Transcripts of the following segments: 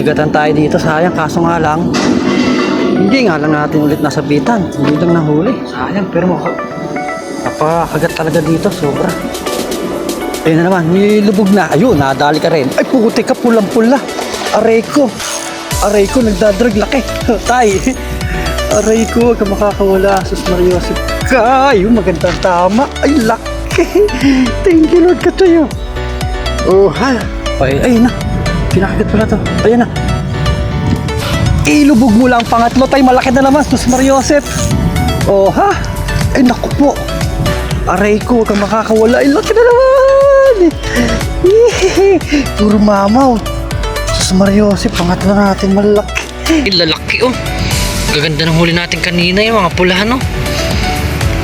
kagatan tayo dito, sayang. Kaso nga lang, hindi nga lang natin ulit nasabitan. Hindi lang nahuli. Sayang, pero napakagat talaga dito, sobra. Ayun na naman, nilubog na. Ayun, nadali ka rin. Ay, puti ka, pulang-pula. Aray ko, nagdadrag, laki. Tay, aray ko, huwag ka makakawala. Sus Mariosip ka. Ayun, magandang tama. Ay, laki. Thank you, Lord, ka tayo. Oh, ha. Ay, ayun na. Pinakagat pala to. Ayun na. Ilubog mo lang pangatlo, tay. Malaki na naman. Sus Mariosip. Oh, ha. Ay, naku po. Aray ko, huwag kang makakawala. Ay, laki na naman. Puro mamaw. Sus Mariosip, pangatlo natin malaki. Ay, lalaki oh. Gaganda ng huli natin kanina yung mga pulahan oh.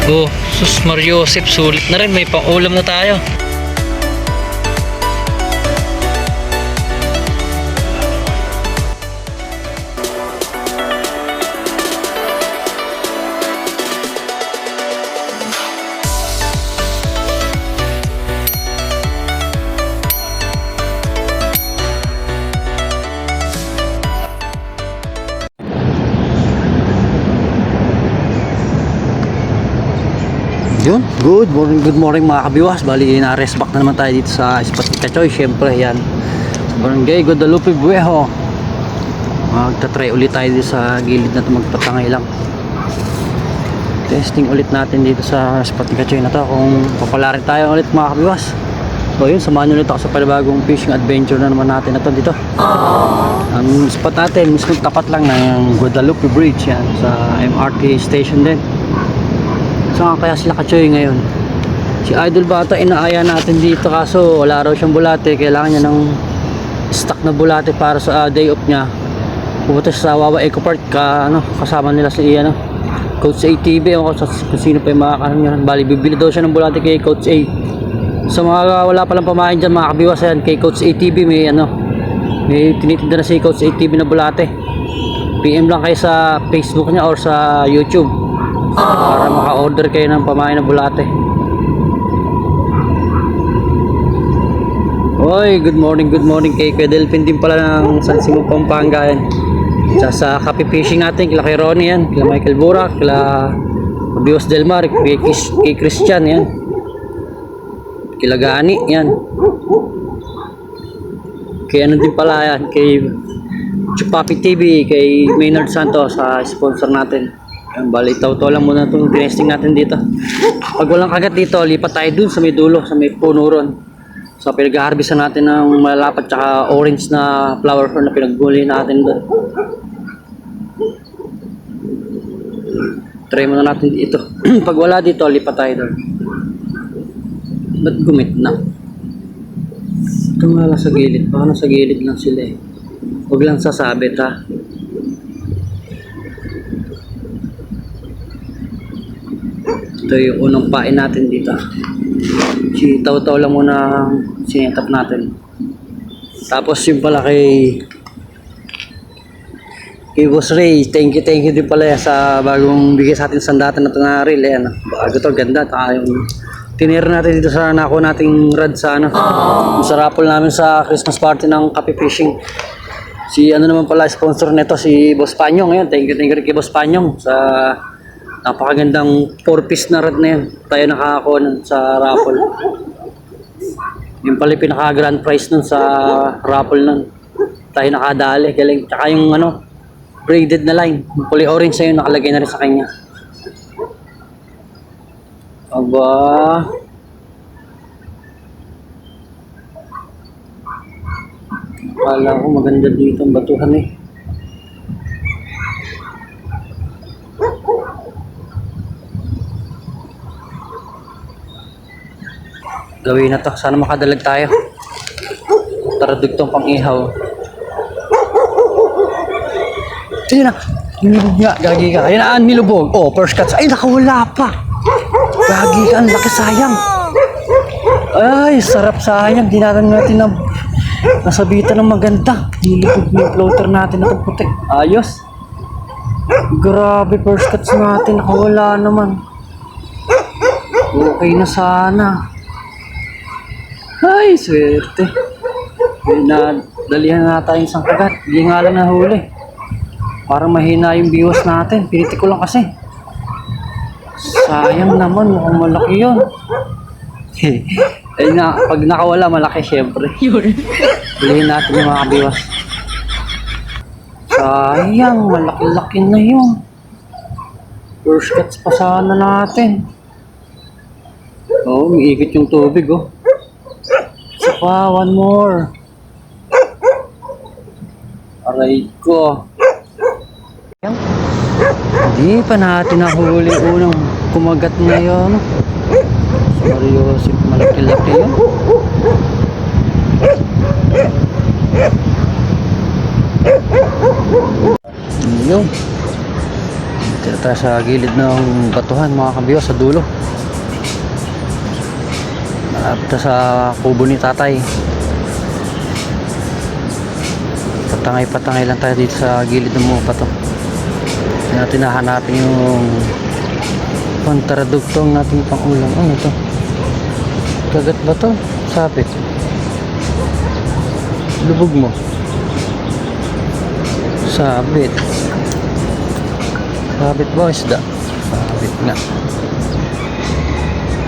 Oh, sus Mariosip, sulit na rin. May pang-ulam na tayo. Yun, good morning mga kabiwas. Bali, na-rest back na naman tayo dito sa Spot ni Kachoy. Siyempre, yan, sa Barangay Guadalupe Buejo. Magta-try ulit tayo dito sa gilid na ito, magpatangay lang. Testing ulit natin dito sa Spot ni Kachoy na to, kung papalarin tayo ulit mga kabiwas. So yun, samahan nyo ulit ako sa panibagong fishing adventure na naman natin na to dito. Ang spot natin, mismo tapat lang ng Guadalupe Bridge, yan, sa MRT station din. Saan kaya sila Kachoy ngayon? Si Idol Bata inaaya natin dito, kaso wala raw siyang bulate. Kailangan niya ng stock na bulate para sa day off niya. Pupunta siya sa Wawa Eco Park, kasama nila si Coach ATV o kung sino pa yung makakaroon niya. Bali, bibili daw siya ng bulate kay Coach A. Sa mga wala palang pamain dyan mga kabiwas, yan, kay Coach ATV may tinitinda na si Coach ATV na bulate. PM lang kayo sa Facebook niya or sa YouTube para maka-order kayo ng pamain na bulate. Oy, good morning kay Kuya Delphin din pala ng San Simon, Pampanga yan. Sa copy fishing natin, kila kay Ronnie yan, kila Michael Burak, kila Bios Del Mar, kay Christian yan, kila Gani yan, kay ano din pala yan, kay Chupapi TV, kay Maynard Santos sa sponsor natin. Yan, bali, to lang muna itong tinesting natin dito. Pag walang kagat dito, lipat tayo dun sa may dulo, sa may puno ron. So pinag-harvestan natin ng malalapat tsaka orange na flower fern na pinagbuli natin doon. Try muna natin dito. Pag wala dito, lipat tayo doon. Ba't gumit na? Ito nga lang sa gilid. Baka nasa gilid lang sila eh. Huwag lang sasabit ha. Ito yung unang pain natin dito. Taw-taw lang muna sinetap natin. Tapos yung pala kay Boss Ray, thank you din pala sa bagong bigay sa atin sandatan na ito na reel. Ayan, bago to, ganda. Yung tinira natin dito sa nako nating rad sa sa raffle namin sa Christmas party ng Copy Fishing. Si naman pala sponsor nito, si Boss Panyong. Ayan, thank you rin kay Boss Panyong sa napakagandang 4-piece na rod na yan. Tayo nakakakuha sa raffle. Yung pala pinaka grand prize nun sa raffle nun. Tayo nakadali. Galing. Tsaka yung braided na line. Yung kulay orange na yun, nakalagay na rin sa kanya. Aba. Akala ko maganda dito ang batuhan eh. Gawin na to. Sana makadalag tayo. Tara dugtong pang ihaw. Sige na. Nilubog nga. Gagi ka. Ayun na. Nilubog. Oh, first cuts. Ay, nakawala pa. Gagi ka. Ang laki, sayang. Ay, sarap, sayang. Di natin na nasabitan ng maganda. Nilubog yung floater natin na ito puti. Ayos. Grabe, first cuts natin. Nakawala naman. Okay na sana. Ay, swerte. Dalihan na tayo isang kagat. Hindi nga lang nahuli. Parang mahina yung viewers natin. Piniti ko lang kasi. Sayang naman, mukhang malaki yun. Eh na, pag nakawala, malaki syempre. Bilhin natin yung mga viewers. Sayang, malaki-laki na yun. First cuts pa sana natin. Oh, umiikot yung tubig, oh. Isa pa, one more. Aray ko. Hindi pa natin nahuli unang kumagat na yun. Seryoso, malaki-laki yun. Yun. Tira tayo sa gilid ng batuhan mga kabiyo, sa dulo. Malapit na sa kubo ni tatay. Patangay-patangay lang tayo dito sa gilid ng mga bato. Hindi natin nahanapin yung pantaradugtong natin pangulam. Ano ito? Kagat ba ito? Sapit. Lubog mo. Sabit. Sabit ba isda? Sabit nga.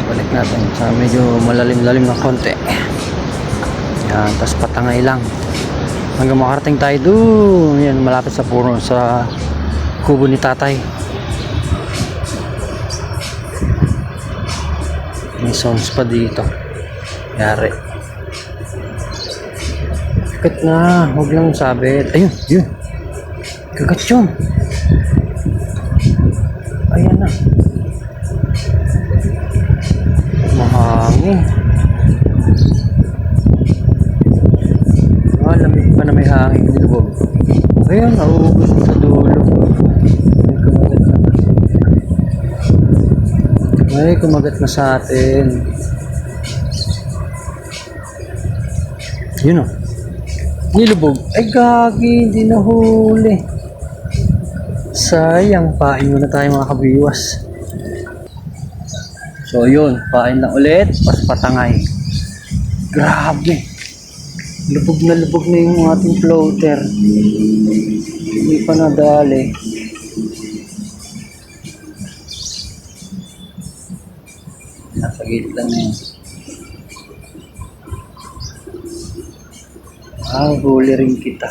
Balik natin sa medyo malalim-lalim na konti. Yan, tapos patangay lang. Hanggang makarating tayo doon. Yan, malapit sa puno sa kubo ni tatay. May sounds pa dito. Yari. Kagat na. Huwag lang sabit. Ayun, yun. Kagat yun. Ayan na. Mahangin. Lamig pa na may hangin. Nilubog. Ayan, nauubos sa dulo. May kumagat na sa atin. Yun o. Nilubog. Ay gagi, hindi nahuli. Sayang, pain muna tayo mga kabiwas. So yun, pain lang ulit. Pas patangay. Grabe. Lubog na yung ating floater. Hindi pa nadali. Nasa gilid lang na yun. Huli rin kita.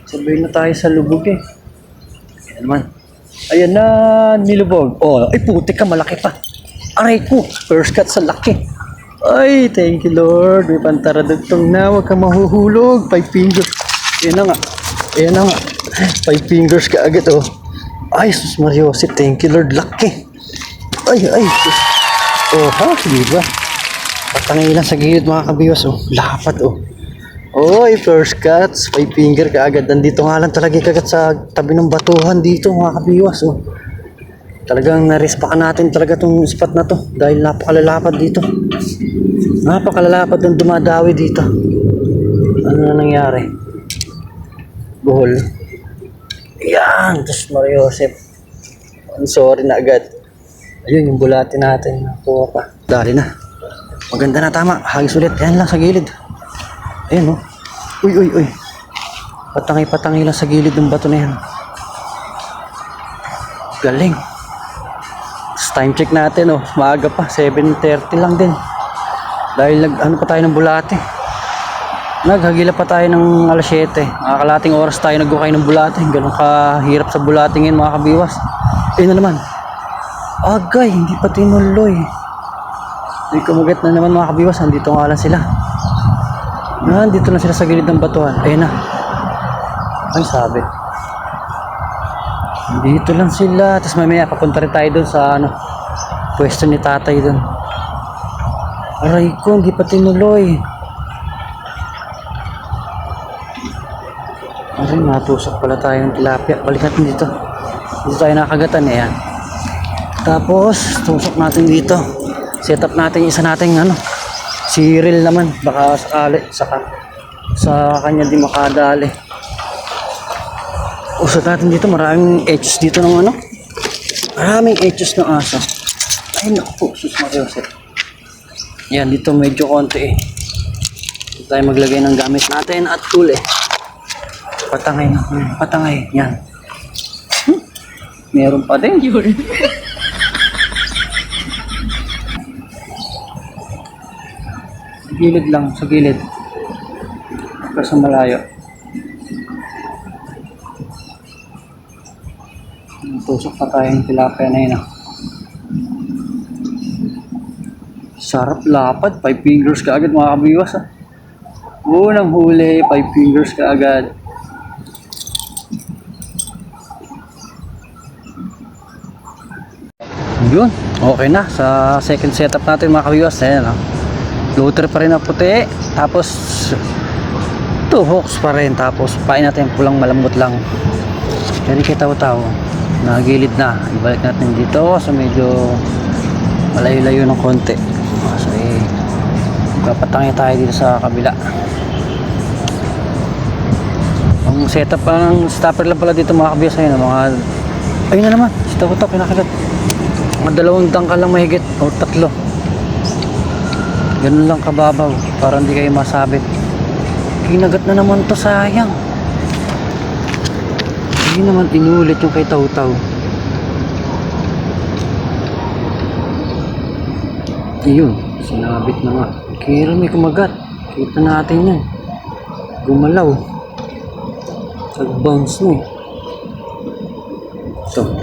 Sabay na tayo sa lubog eh. Ayan naman. Ayan na, nilubog. Oh, ay putik ka, malaki pa. Aray ko, first cut sa laki. Ay, thank you Lord. May pantaradugtong na, huwag ka mahuhulog. 5 fingers. Ayan na nga. Ayan na nga. 5 fingers ka agad oh. Ay, sus Mariosip, thank you Lord. Laki. Ay, sus. Oh, ha? Diba? Patangay lang sa gilid mga kabiyos oh. Lapat oh. Oy, first cuts, 5 finger ka agad. Nandito nga lang talaga kagat sa tabi ng batuhan dito mga kabiwas oh. Talagang narispakan natin talaga tong spot na to dahil napakalalapad dito. Napakalalapad ng dumadawi dito. Ano na nangyari? Buhol. Yan, tapos Mariosep. I'm sorry na agad. Ayun yung bulati natin. Nakuha pa. Dali na. Maganda na, tama. Hagis ulit. Yan lang sa gilid. Ayan o. Uy. Patangay lang sa gilid ng bato na yan. Galing. Tapos time check natin o. Maaga pa. 7:30 lang din. Dahil ano pa tayo ng bulate. Naghagila pa tayo ng alas 7. Nakakalating oras tayo nagukay ng bulate. Ganun kahirap sa bulate ngayon mga kabiwas. Ayun na naman. Agay, hindi pa tinuloy. May kumagat na naman mga kabiwas. Nandito nga lang sila. Nandito na sila sa gilid ng batuhan. Ayun na. Ay, sabi. Dito lang sila. Tapos mamaya papunta rin tayo dun sa pwesto ni tatay dun. Aray ko, hindi pa tinuloy. Aray, natusok pala tayo ng tilapia. Balik natin dito. Dito tayo nakagatan. Ayan. Tapos, tusok natin dito. Set up natin yung isa nating Cyril naman. Baka sakali. Sa kanya di makadali. Usap natin dito. Maraming edges dito ng Maraming edges ng aso. Ay naku, sus Mariosep. Yan, dito medyo konti eh. tayo maglagay ng gamit natin at huli. Patangay na. Patangay. Yan. Meron pa din. Sa gilid lang. Sa gilid. Sa malayo. Tusok pa tayong tilapia na yun. Sarap lapad. 5 fingers ka agad mga kabiwas. Unang huli. 5 fingers ka agad. Yun, okay na sa second setup natin mga kabiwas. Ayan, looter pa rin na puti, tapos 2 hooks pa rin, tapos pain natin pulang malambot lang. Kaya kay tao-tao nagilid na, ibalik natin dito sa medyo malayo-layo ng konti. So papatangin tayo dito sa kabila. Ang setup ng stopper lang pala dito mga kabiwas. Ayun, ayun na naman, si tao-tao pinakagat. Mga 2 dangkal lang mahigit o 3. Ganun lang kababaw para hindi kayo masabit. Kinagat na naman to, sayang. Hindi naman inulit yung kay Taw-Taw. Ayun, sinabit na nga. Kaya may kumagat. Kita natin yan. Gumalaw. Nag-bounce mo. Ito.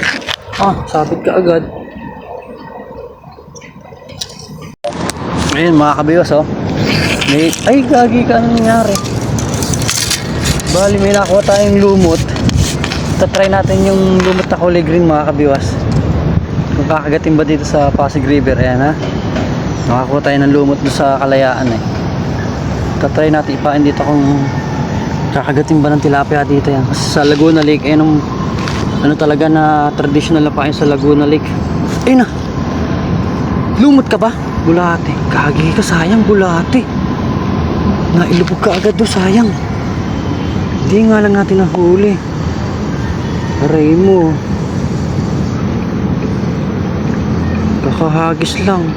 Sabit ka agad. Ayun mga kabiwas, ay gagi ka, anong nangyari? Bali may nakuha tayong lumot. Tatry natin yung lumot na kulay green mga kabiwas, kung kakagatin ba dito sa Pasig River. Ayan nakakuha tayo ng lumot doon sa Kalayaan. Tatry natin ipain dito kung kakagatin ba ng tilapia dito. Yan kasi sa Laguna Lake, ano talaga na traditional na pain sa Laguna Lake. Ayun na, lumot ka ba? Bulate. Kagi ka, sayang bulate. Nailubog ka agad doon, sayang. Hindi nga lang natin nahuli. Aray mo. Kakahagis lang.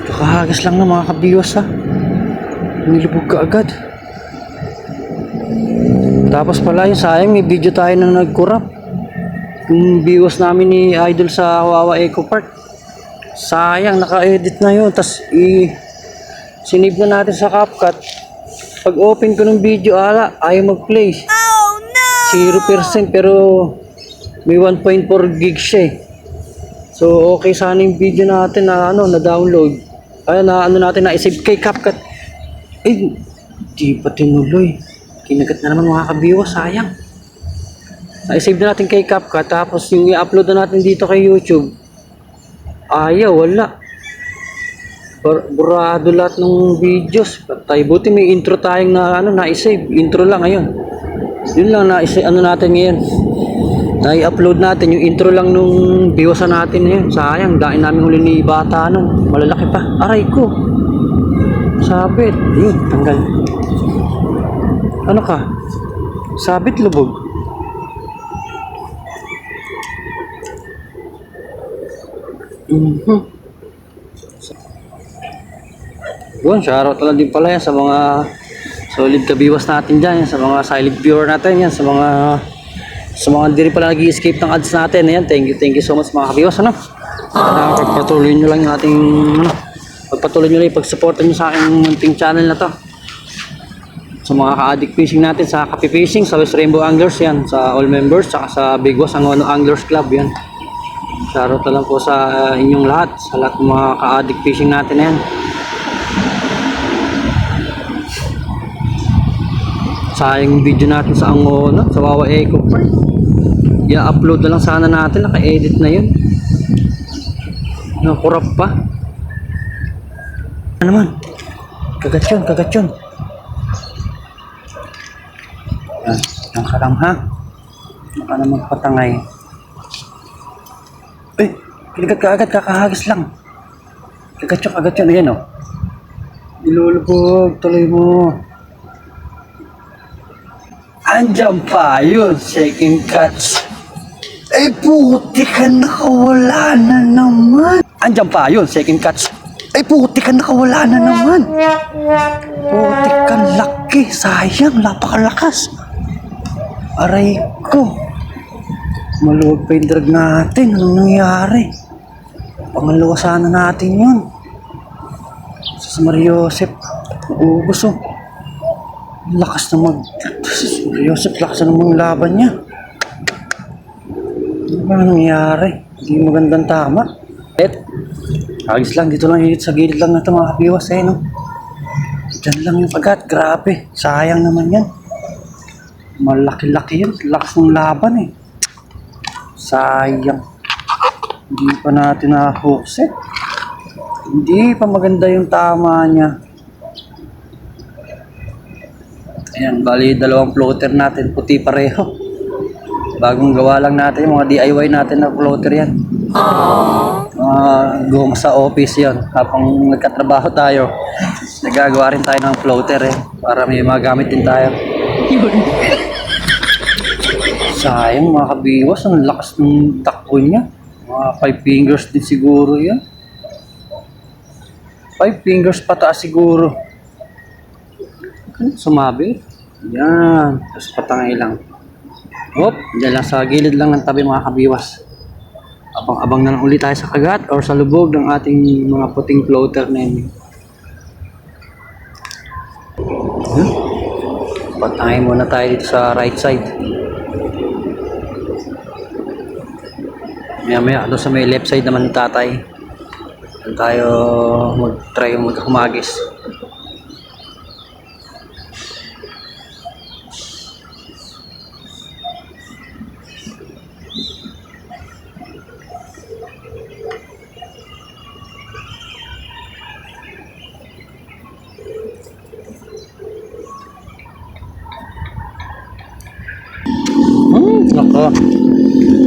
Kakahagis lang ng mga kabiwas Nilubog ka agad. Tapos pala yung sayang, may video tayo na nagkurap. Yung viewers namin ni Idol sa Wawa Eco Park. Sayang, naka-edit na yun. Tapos sinave na natin sa CapCut. Pag open ko ng video, ayaw mag-play. Oh no! 0% pero may 1.4 gig siya So okay sana yung video natin na na-download. Natin na-save kay CapCut. Di pa tinuloy. Kinagat na naman mga ka-viewers, sayang. I-save na natin kay CapCut, tapos yung i-upload na natin dito kay YouTube, ayaw, wala. Burado lahat ng videos. Patay, buti may intro tayong na-save. Intro lang ngayon. Yun lang natin ngayon. Na-upload natin yung intro lang nung biwasa natin ngayon. Sayang, dahil namin huli ni bata malalaki pa. Aray ko. Sabit. Yun, tanggal. Ano ka? Sabit, lubog. Yun, shoutout lang din pala yan sa mga solid kabiwas natin dyan, yan, sa mga silent viewer natin, yan, sa mga hindi rin pala nag-i-escape ng ads natin. Yan, thank you so much mga kabiwas. Pagpatuloy nyo lang yung ating pagpatuloy nyo lang yung pagsuporta nyo sa aking munting channel na to, sa mga ka-addict fishing natin, sa Kapi Fishing, sa West Rainbow Anglers, yan, sa all members, saka sa Bigwas Angono Anglers Club. Yan, shoutout lang po sa inyong lahat, sa lahat ng mga ka-addict fishing natin na yan. Sayang video natin sa Angono, sa Wawa Eco Park. I-upload na lang sana natin, naka-edit na yun. Nakurap pa. Ano naman? Kagat yun. Yan ka lang, ha? Baka naman patangay. Kinagat ka agad, kakahagis lang. Kagat yun, ayan Ilulubog, tuloy mo. Andiyan pa yun, second catch. Puti ka, nakawala na naman. Andiyan pa yun, second catch. Ay, putik ka, nakawala na naman. Putik ka, laki. Sayang, napakalakas. Aray ko. Maluwag pa yung drag natin. Anong nangyari? Pangalawa sana natin yun. Si Mario Joseph, ubus oh. Lakas na si Mario Joseph, lakas na namang laban niya. Ano ba nangyari? Hindi magandang tama. Agis lang, dito lang, sa gilid lang na ito mga kabiwas no? Diyan lang yung pagat, grabe. Sayang naman yan. Malaki-laki yun, lakas ng laban Sayang. Hindi pa natin na-hookset. Hindi pa maganda yung tama niya. Ayan, bali dalawang floater natin, puti pareho. Bagong gawa lang natin, yung mga DIY natin na floater yan. Guma sa office yon. Habang nagkatrabaho tayo, nagagawa rin tayo ng floater para may magamit din tayo. Sayang mga kabiwas, ang lakas ng takbo niya. Mga 5 fingers din siguro yan. 5 fingers pataas siguro. Sumabi. Yan. Tapos patangay lang. Hop, dyan lang sa gilid lang ng tabi mga kabiwas. Abang-abang na lang ulit tayo sa kagat or sa lubog ng ating mga puting floater na yun. Patangay muna tayo dito sa right side. Maya-maya doon sa may left side naman ni tatay. Doon tayo mag-try mag-humagis. Nako,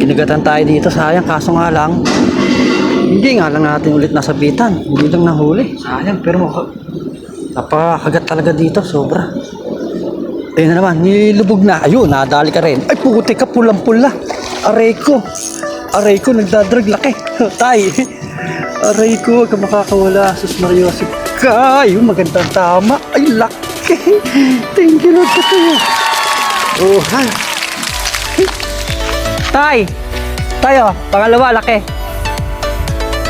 kinagatan tayo dito, sayang, kaso nga lang hindi nga lang natin ulit nasabitan, hindi lang nahuli, sayang, pero napakagat talaga dito, sobra. Ayun na naman, nilubog na, ayun, nadali ka rin. Ay puti ka, pulang-pula. Aray ko, nagdadrag, laki. Tay, aray ko, wag ka makakawala. Sus Mario Joseph ka, ayun, magandang tama. Ay laki, thank you Lord ka tayo. Oh, ha. Tay! Tayo, pangalawa, laki.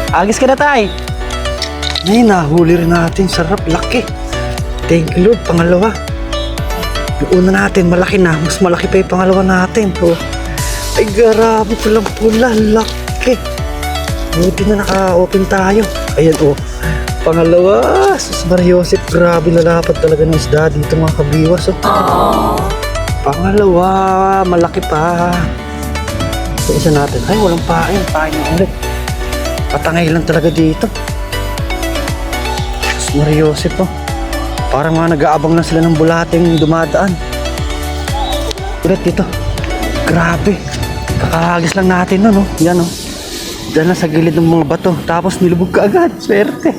Agis ka na, tay. Ay, nahuli rin natin. Sarap, laki. Thank you, Lord. Pangalawa. Yung una natin, malaki na. Mas malaki pa yung pangalawa natin. Oh. Ay, grabe. Pulang-pula. Laki. Buti na naka-open tayo. Ayan, oh. Pangalawa. Sus Mario Joseph. Grabe, lalapad talaga ng isda dito, mga kabiwas. Oh. Pangalawa. Malaki pa. Ito isa natin. Ay, walang pain. Pain na ulit. Patangay lang talaga dito. Sus Mario Joseph, oh. Parang mga nag-aabang na sila ng bulating dumadaan. Ulit dito. Grabe. Kakahagis lang natin no. Yan oh. Diyan na sa gilid ng mga bato. Tapos nilubog ka agad. Swerte.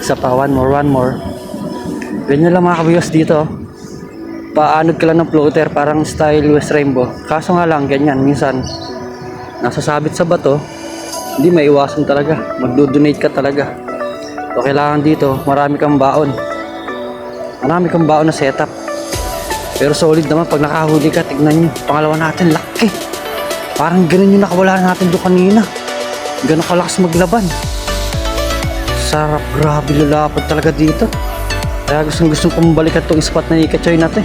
Isa pa. One more. Ganyan lang mga kabiyos dito. Paanod ka lang ng floater. Parang style West Rainbow. Kaso nga lang ganyan. Minsan nasasabit sa bato. Hindi maiwasan talaga. Magdo-donate ka talaga. So kailangan dito marami kang baon. Marami kang baon na setup. Pero solid naman pag nakahuli ka. Tignan nyo. Pangalawa natin. Laki. Parang ganun yung nakawala natin doon kanina. Ganun kalakas maglaban. Sarap. Grabe lalapad talaga dito. Kaya gustong kong balikan itong spot na ikachoy natin.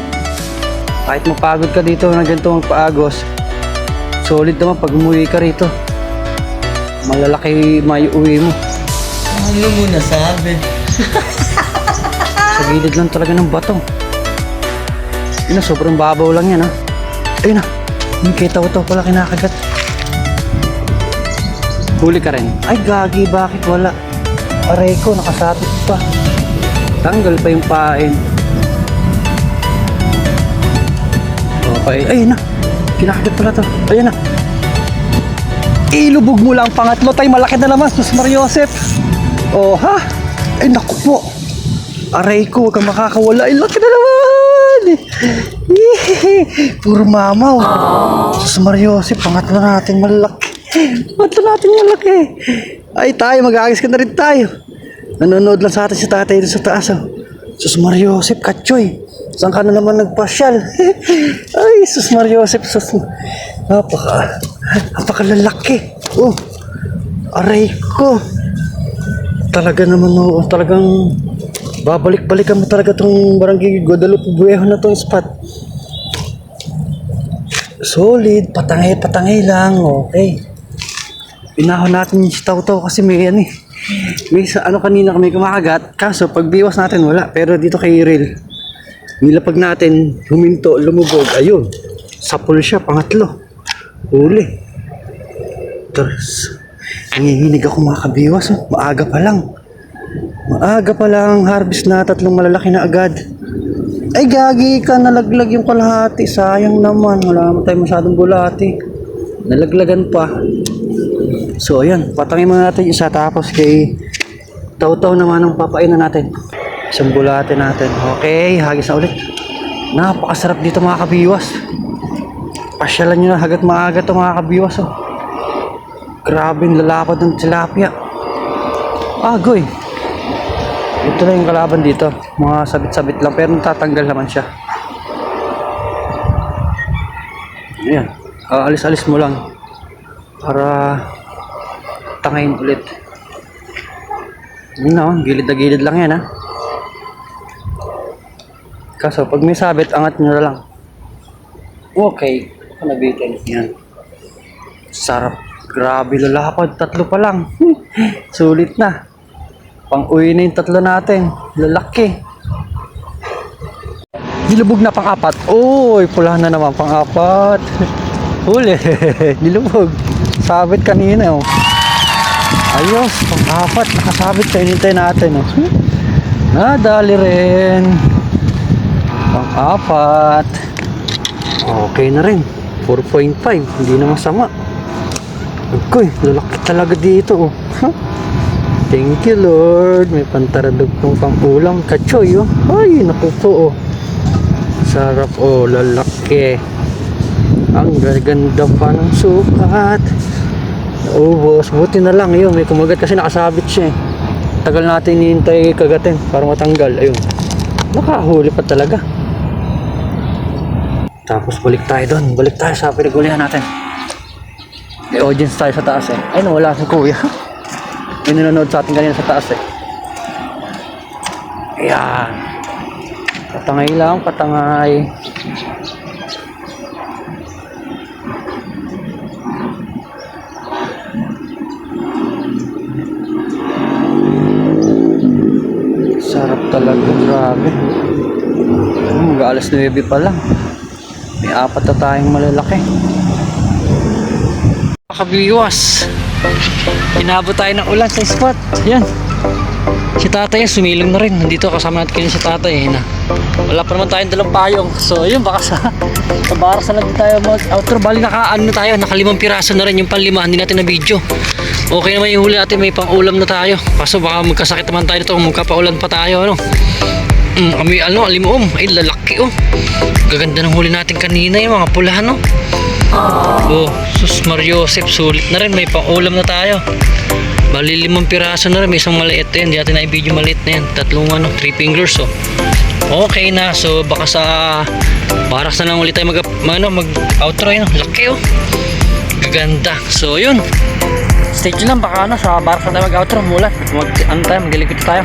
Kahit mapagod ka dito na ganito magpaagos. Solid naman pag umuwi ka rito. Malalaki may uwi mo. Ano mo nasabi? Sa gilid lang talaga ng bato. Yun na, sobrang babaw lang yan ha. Ayun na, kita ko to pala kinakagat. Huli ka rin. Ay gagi, bakit wala? Aray ko, nakasabit pa. Tanggal pa yung pain. Okay, ayun na. Kinakagat pala to. Ayun na. Ilubog mo lang pangatlo tayo, malaki na naman. Sus Mario Joseph. Oh ha? Ay naku po. Aray ko, huwag kang makakawala. Ay laki na naman. Puro mamaw. Sus Mario Joseph, pangatlo natin malaki. Pangatlo natin malaki. Ay tayo, mag-aagis ka na rin tayo. Nanonood lang sa atin si tatay doon sa taas. Oh. Sus Mario Joseph, Katchoy. Saan ka na naman nagpasyal? Ay, Sus Mario Joseph. Napakalalaki. Oh, aray ko. Talaga naman, oh, talagang babalik-balikan mo talaga tong Barangay Guadalupe Buejo na tong spot. Solid, patangay lang, okay. Pinahon natin si Tawtaw kasi may ano eh. May sa ano kanina kami kumakagat, kaso pag biwas natin wala. Pero dito kay Iril, nilapag natin, huminto, lumubog, ayun. Sapul siya, pangatlo. Huli. Terus, nangihinig ako mga kabiwas, oh. Maaga pa lang, harvest na 3 malalaki na agad. Ay gagi ka, nalaglag yung kalahati. Sayang naman, wala naman tayo masyadong bulati. Nalaglagan pa. So ayan, patangin muna natin isa, tapos kay Tawtaw naman ang papainan natin. Isang bulati natin. Okay, hagis na ulit. Napakasarap dito mga kabiwas. Pasyalan nyo na hanggat maaga to mga kabiwas. Oh. Grabe yung lalapad ng tilapia. Agoy. Ito na yung kalaban dito. Mga sabit-sabit lang pero natatanggal naman siya. Ayan. Alis-alis mo lang para tangayin ulit. Yun na, gilid na gilid lang yan ha. Kaso pag may sabit, angat nyo na lang. Okay. Nabitin. Yan. Sarap. Grabe lalapad. 3 pa lang. Sulit na. Pang-uwi na yung 3 natin. Lalaki. Nilubog na pang-4. Uy, pula na naman pang-4. Huli. Nilubog. Sabit kanina. Oh. Ayos. Pang-4. Nakasabit sa inintay natin. Oh. Nadali rin. Pang-4. Okay na rin. 4.5. Hindi na masama. Okay. Lalaki talaga dito. Oh. Huh? Thank you Lord. May pantaradog pong pang-ulam. Katchoy oh. Ay, naku po oh. Sarap oh. Lalaki. Ang ganda pa ng sukat. Naubos. Buti na lang yun. May kumagat kasi nakasabit siya eh. Tagal natin hinihintay kagatin para matanggal. Ayun. Nakahuli pa talaga. Tapos balik tayo doon. Balik tayo sa pinagulihan natin. May audience tayo sa taas eh. Ay nawala si kuya. May nanonood sa atin kanina sa taas eh. Ayan. Patangay lang, patangay. Sarap talaga, grabe. Mag-alas 9 pa lang. May 4 na tayong malalaki. Kabiwas. Inabot tayo ng ulan sa spot. Yan. Si tatay sumilong na rin. Nandito kasama natin kayo si tatay. Wala pa naman tayong dalang payong. So yun, baka sa baras na lang din tayo mag-outro. Bali naka-ano na tayo. Naka 5 piraso na rin yung pang-5. Hindi natin na video. Okay naman yung huli natin. May pang-ulam na tayo. Kaso baka magkasakit naman tayo dito. Magkapaulan pa tayo. Ano? Kami alimuom. Ay lalaki oh. Gaganda ng huli natin kanina. Yung mga pulahan oh. Oh, Sus Mario Joseph, sulit na rin. May pang-ulam na tayo. Bali 5 piraso na rin. May isang maliit yan. Hindi natin na-video maliit na yan. 3 fingers oh. Okay na. So baka sa baras na lang ulit tayo mag-outro yun. Laki oh. Gaganda. So yun. Stay tuned lang. Baka sa baras na tayo mag-outro. Mulat. Mag-likot tayo.